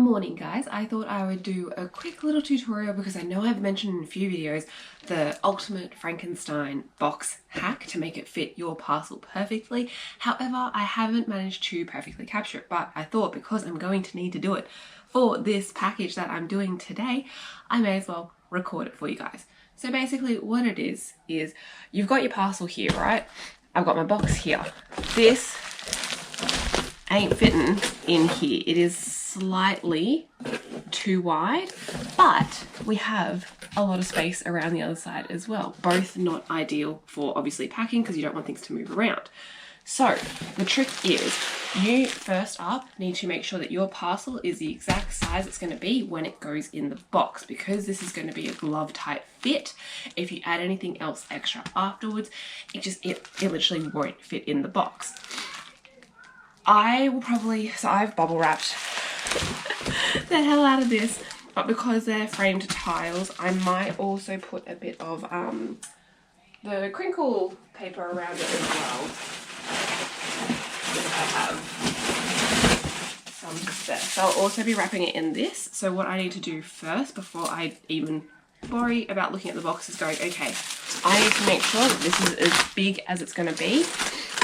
morning guys, I thought I would do a quick little tutorial because I know I've mentioned in a few videos the ultimate Frankenstein box hack to make it fit your parcel perfectly. However, I haven't managed to perfectly capture it, but I thought because I'm going to need to do it for this package that I'm doing today, I may as well record it for you guys. So basically what it is you've got your parcel here, right? I've got my box here. This ain't fitting in here. It is slightly too wide, but we have a lot of space around the other side as well. Both not ideal for obviously packing because you don't want things to move around. So the trick is you first up need to make sure that your parcel is the exact size it's going to be when it goes in the box, because this is going to be a glove type fit. If you add anything else extra afterwards, it literally won't fit in the box. I've bubble wrapped the hell out of this, but because they're framed tiles, I might also put a bit of the crinkle paper around it as well. I have some spare. So I'll also be wrapping it in this. So what I need to do first, before I even worry about looking at the box, is going, okay, I need to make sure that this is as big as it's going to be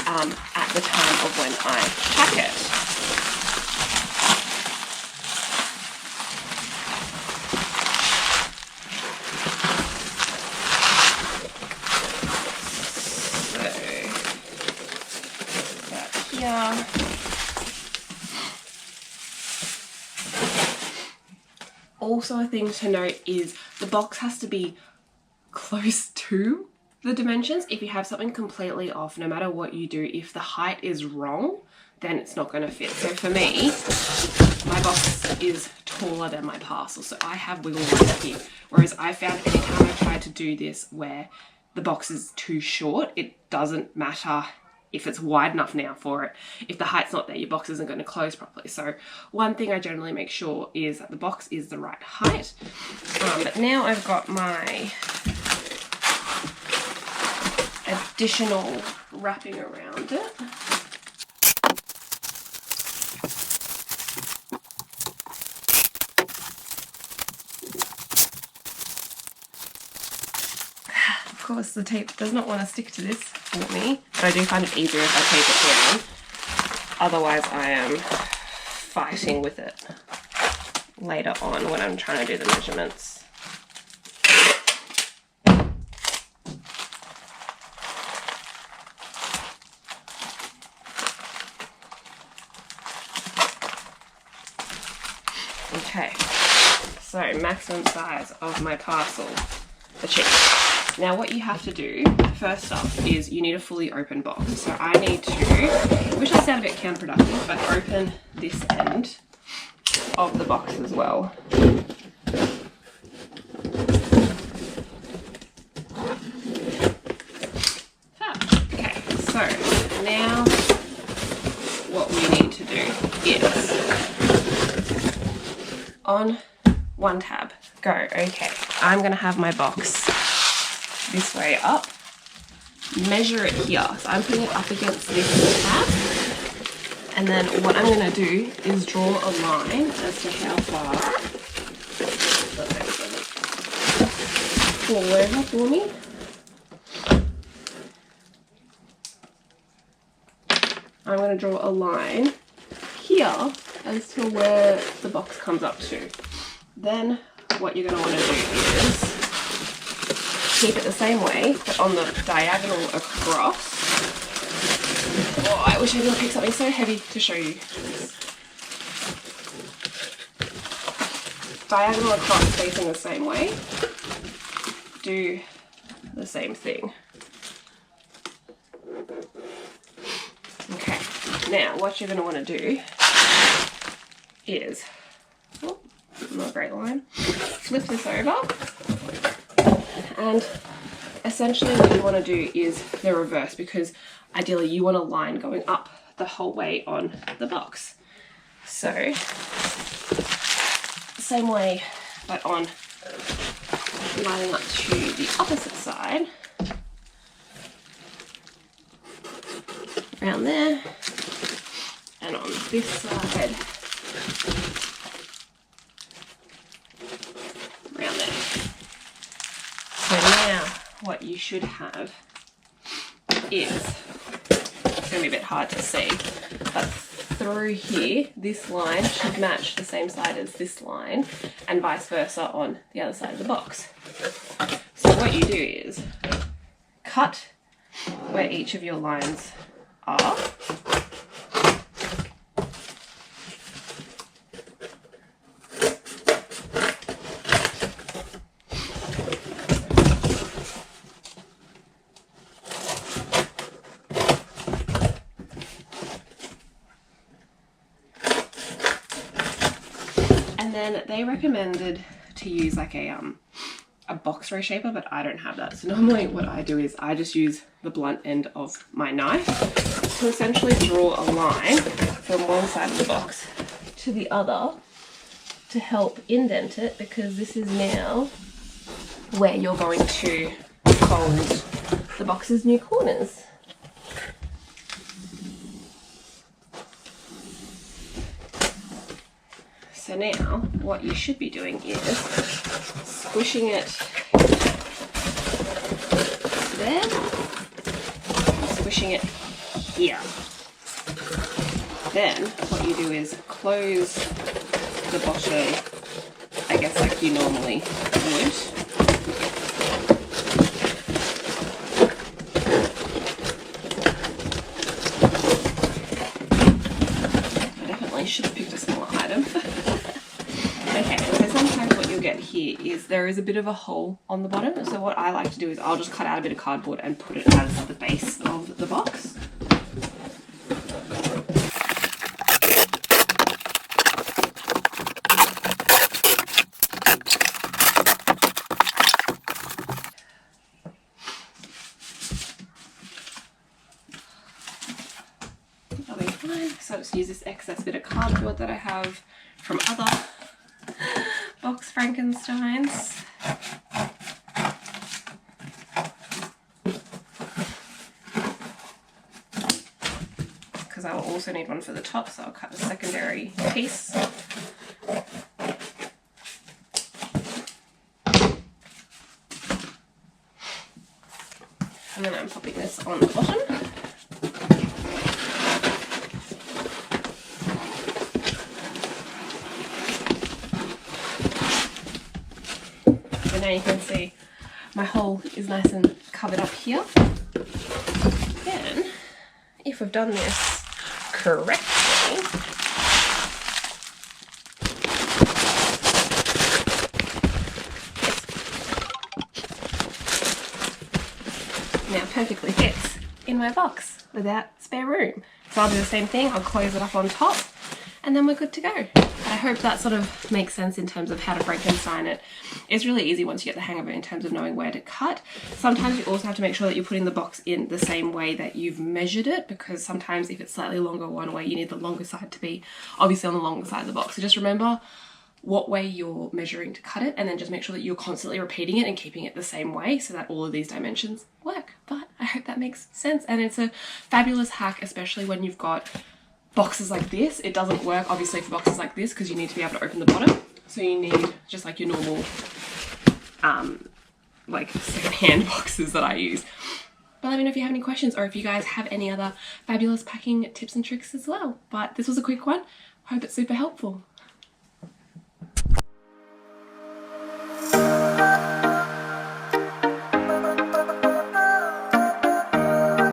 at the time of when I pack it. So that here. Also, a thing to note is the box has to be close to the dimensions. If you have something completely off, no matter what you do, if the height is wrong, then it's not going to fit. So for me, my box is taller than my parcel, so I have wiggle room here. Whereas I found anytime I've tried to do this where the box is too short, it doesn't matter if it's wide enough now for it. If the height's not there, your box isn't going to close properly. So one thing I generally make sure is that the box is the right height. But now I've got my additional wrapping around it. Of course, the tape does not want to stick to this for me, but I do find it easier if I tape it down. Otherwise, I am fighting with it later on when I'm trying to do the measurements. Okay, so maximum size of my parcel achieved. Now what you have to do first up is you need a fully open box. So I need to, which I sound a bit counterproductive, but open this end of the box as well. Okay, so now what we need to do is on one tab, go, okay, I'm going to have my box this way up, measure it here. So I'm putting it up against this tab, and then what I'm going to do is draw a line as to how far forward for me. I'm going to draw a line here as to where the box comes up to. Then what you're going to want to do is keep it the same way, but on the diagonal across. Oh, I wish I didn't pick something so heavy to show you. Diagonal across, facing the same way. Do the same thing. Okay, now what you're going to want to do is, oh, not a great line, flip this over, and essentially what you want to do is the reverse, because ideally you want a line going up the whole way on the box. So same way, but on lining up to the opposite side, around there, and on this side what you should have is, it's going to be a bit hard to see, but through here, this line should match the same side as this line, and vice versa on the other side of the box. So what you do is cut where each of your lines are. And then they recommended to use like a box reshaper, but I don't have that. So normally what I do is I just use the blunt end of my knife to essentially draw a line from one side of the box to the other to help indent it, because this is now where you're going to fold the box's new corners. So now what you should be doing is squishing it there, squishing it here. Then what you do is close the bottom, I guess like you normally would. I definitely should have picked a smaller item. Okay, so sometimes what you'll get here is there is a bit of a hole on the bottom. So what I like to do is I'll just cut out a bit of cardboard and put it as the base of the box. That'll be fine. So I'll just use this excess bit of cardboard that I have from other box Frankensteins. Because I will also need one for the top, so I'll cut a secondary piece. And then I'm popping this on the bottom. Now you can see my hole is nice and covered up here. Then, if we've done this correctly, now perfectly fits in my box without spare room. So I'll do the same thing, I'll close it up on top, and then we're good to go. I hope that sort of makes sense in terms of how to Frankenstein it. It's really easy once you get the hang of it in terms of knowing where to cut. Sometimes you also have to make sure that you're putting the box in the same way that you've measured it, because sometimes if it's slightly longer one way, you need the longer side to be obviously on the longer side of the box. So just remember what way you're measuring to cut it, and then just make sure that you're constantly repeating it and keeping it the same way so that all of these dimensions work. But I hope that makes sense, and it's a fabulous hack, especially when you've got boxes like this. It doesn't work obviously for boxes like this because you need to be able to open the bottom, so you need just like your normal like second-hand boxes that I use. But let me know if you have any questions, or if you guys have any other fabulous packing tips and tricks as well. But this was a quick one. Hope it's super helpful.